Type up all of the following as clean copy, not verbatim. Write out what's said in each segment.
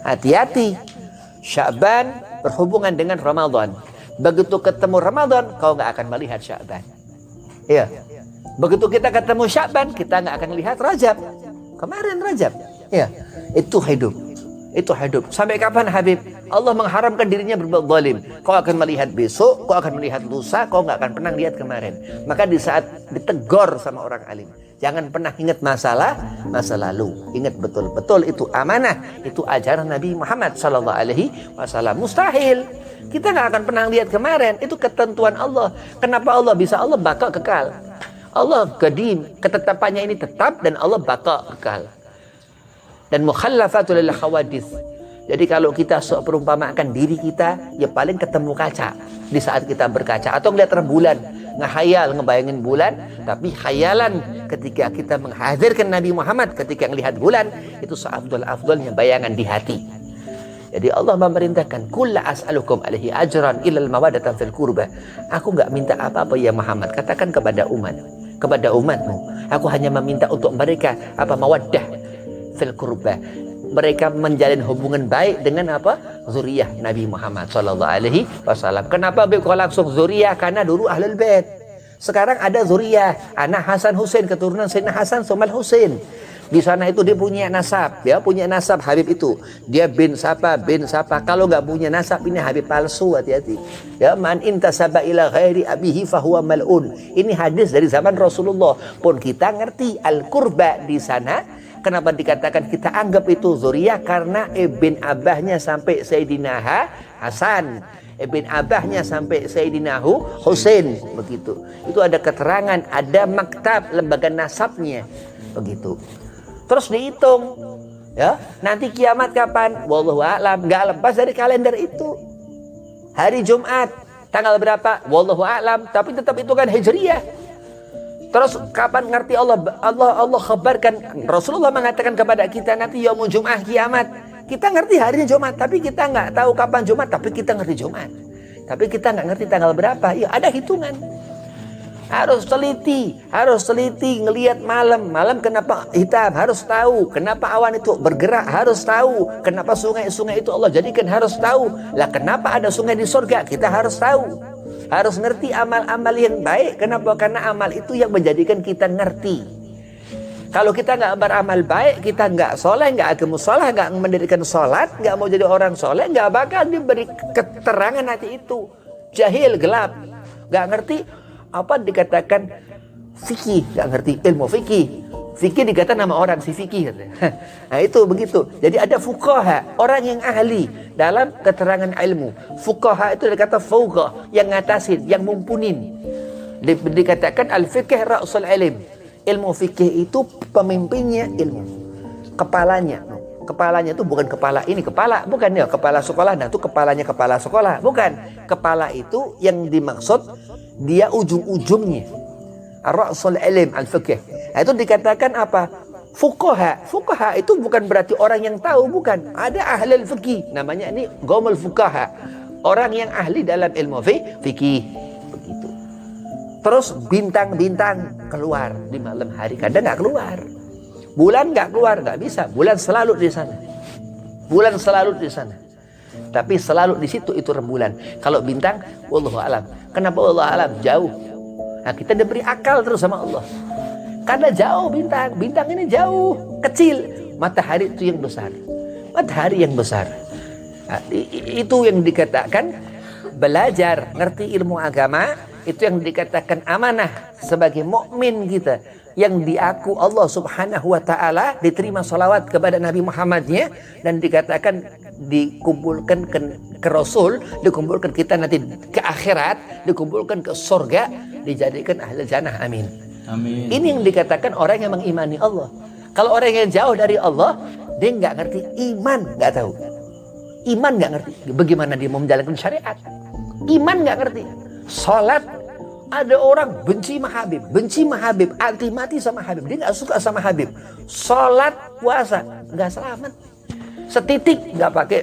Hati-hati, Sya'ban berhubungan dengan Ramadan. Begitu ketemu Ramadan, kau nggak akan melihat Sya'ban. Iya. Begitu kita ketemu Sya'ban, kita nggak akan lihat Rajab. Kemarin Rajab. Iya. Itu hidup. Itu hidup. Sampai kapan Habib? Allah mengharamkan dirinya berbuat zalim. Kau akan melihat besok, kau akan melihat lusa, kau nggak akan pernah lihat kemarin. Maka di saat ditegur sama orang alim, jangan pernah ingat masa lalu. Ingat betul-betul itu amanah, itu ajaran Nabi Muhammad SAW. Mustahil. Kita nggak akan pernah lihat kemarin. Itu ketentuan Allah. Kenapa Allah bisa? Allah baka kekal. Allah qadim, ketetapannya ini tetap dan Allah baka kekal. Dan mukhallafatul lil khawadis. Jadi kalau kita perumpamakan diri kita, ya paling ketemu kaca di saat kita berkaca atau ngeliat rembulan, ngehayal, ngebayangin bulan, tapi khayalan ketika kita menghadirkan Nabi Muhammad ketika melihat bulan, itu seafdal-afdalnya bayangan di hati. Jadi Allah memerintahkan, kulla as'alukum alaihi ajran illal mawaddatan fil qurbah. Aku enggak minta apa-apa ya Muhammad, katakan kepada umatmu, aku hanya meminta untuk mereka apa mawaddah fil qurbah. Mereka menjalin hubungan baik dengan apa? Zuriyah Nabi Muhammad SAW. Kenapa kau langsung zuriyah? Karena dulu ahlul bait. Sekarang ada zuriyah, anak Hasan Husain, keturunan Sayyidina Hasan Somal Husain. Di sana itu dia punya nasab, ya punya nasab Habib itu. Dia bin siapa. Kalau nggak punya nasab ini Habib palsu, hati-hati. Ya, man intasaba ila ghairi abihi fahuwa mal'un. Ini hadis dari zaman Rasulullah. Pun kita ngerti al-qurba di sana. Kenapa dikatakan kita anggap itu zuriyah? Karena ibn abahnya sampai Sayyidina Hasan, ibn abahnya sampai Sayyidina Husain, begitu. Itu ada keterangan, ada maktab, lembaga nasabnya, begitu. Terus dihitung, ya. Nanti kiamat kapan? Wallahu a'lam. Nggak lepas dari kalender itu. Hari Jumat, tanggal berapa? Wallahu a'lam. Tapi tetap itu kan hijriyah. Terus kapan ngerti Allah khabarkan, Rasulullah mengatakan kepada kita nanti yaumul Jum'ah kiamat. Kita ngerti harinya Jumat, tapi kita nggak tahu kapan Jumat, tapi kita ngerti Jumat. Tapi kita nggak ngerti tanggal berapa. Ya ada hitungan. Harus teliti ngelihat malam kenapa hitam, harus tahu kenapa awan itu bergerak, harus tahu kenapa sungai-sungai itu Allah jadikan, harus tahu. Lah kenapa ada sungai di surga, kita harus tahu. Harus ngerti amal-amal yang baik. Kenapa? Karena amal itu yang menjadikan kita ngerti. Kalau kita nggak beramal baik, kita nggak soleh, nggak agama soleh, nggak mendirikan sholat, nggak mau jadi orang soleh, nggak bakal diberi keterangan hati itu. Jahil, gelap, nggak ngerti apa dikatakan fikih, nggak ngerti ilmu fikih. Fikih dikata nama orang si fikih. Nah itu begitu. Jadi ada fuqaha, orang yang ahli dalam keterangan ilmu. Fuqaha itu dikata fauqa, yang ngatasin, yang mumpunin. Dikatakan al-fiqh ra'sul ilm. Ilmu fikih itu pemimpinnya ilmu. Kepalanya. Kepalanya itu bukan kepala ini, kepala bukan ya, kepala sekolah. Nah itu kepalanya kepala sekolah, bukan. Kepala itu yang dimaksud dia ujung-ujungnya. Ar-ra'sul ilm al-fiqh. Nah, itu dikatakan apa? Fuqaha. Fuqaha itu bukan berarti orang yang tahu, bukan. Ada ahli fikih. Namanya ini gomul fuqaha. Orang yang ahli dalam ilmu fikih. Begitu. Terus bintang-bintang keluar di malam hari. Kadang nggak keluar. Bulan nggak keluar, nggak bisa. Bulan selalu di sana. Bulan selalu di sana. Tapi selalu di situ itu rembulan. Kalau bintang, wallahu alam. Kenapa wallahu alam? Jauh. Nah, kita diberi akal terus sama Allah. Karena jauh bintang. Bintang ini jauh, kecil. Matahari itu yang besar. Matahari yang besar. Nah, itu yang dikatakan belajar, ngerti ilmu agama. Itu yang dikatakan amanah sebagai mukmin kita. Yang diaku Allah subhanahu wa ta'ala, diterima salawat kepada Nabi Muhammadnya. Dan dikatakan dikumpulkan ke Rasul, dikumpulkan kita nanti ke akhirat, dikumpulkan ke surga, dijadikan ahli jannah, amin. Amin. Ini yang dikatakan orang yang mengimani Allah. Kalau orang yang jauh dari Allah, dia nggak ngerti iman, nggak tahu. Iman nggak ngerti, bagaimana dia mau menjalankan syariat. Iman nggak ngerti. Salat, ada orang benci sama Habib, anti mati sama Habib, dia nggak suka sama Habib. Salat, puasa, nggak selamat. Setitik nggak pakai,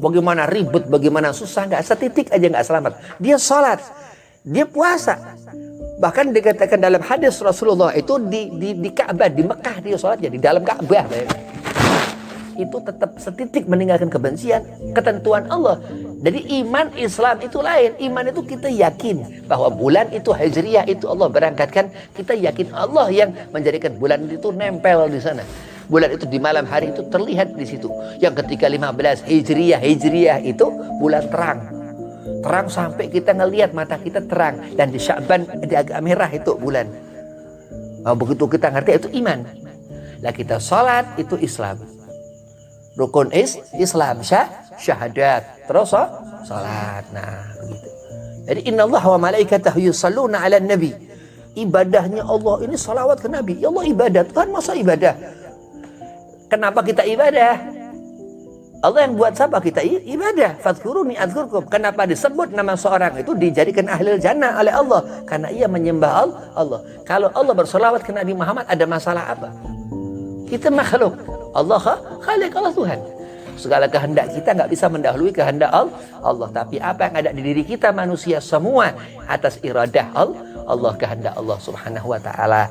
bagaimana ribet, bagaimana susah, nggak setitik aja nggak selamat. Dia salat, dia puasa. Bahkan dikatakan dalam hadis Rasulullah itu di Ka'bah, di Mekah dia sholatnya, di dalam Ka'bah. itu tetap setitik meninggalkan kebencian, ketentuan Allah. Jadi iman Islam itu lain. Iman itu kita yakin bahwa bulan itu Hijriah, itu Allah berangkatkan. Kita yakin Allah yang menjadikan bulan itu nempel di sana. Bulan itu di malam hari itu terlihat di situ. Yang ketika 15 Hijriah itu bulan terang. Terang sampai kita ngelihat, mata kita terang. Dan di Sya'ban di agak merah itu bulan. Begitu kita ngerti itu iman. Lah kita salat itu Islam. Rukun Islam syahadat. Terus salat. Nah, begitu. Jadi innallaha wa malaikatahu yusalluna 'alan nabi. Ibadahnya Allah ini salawat ke Nabi. Ya Allah ibadat kan, masa ibadah? Kenapa kita ibadah? Allah yang buat siapa kita ibadah. Fadhkuruni adzkurkum. Kenapa disebut nama seorang itu dijadikan ahli jannah oleh Allah? Karena ia menyembah Allah. Kalau Allah bersolawat ke Nabi Muhammad, ada masalah apa? Kita makhluk. Allah khaliq, Allah Tuhan. Segala kehendak kita nggak bisa mendahului kehendak Allah. Tapi apa yang ada di diri kita manusia semua atas iradah Allah, kehendak Allah Subhanahu wa ta'ala.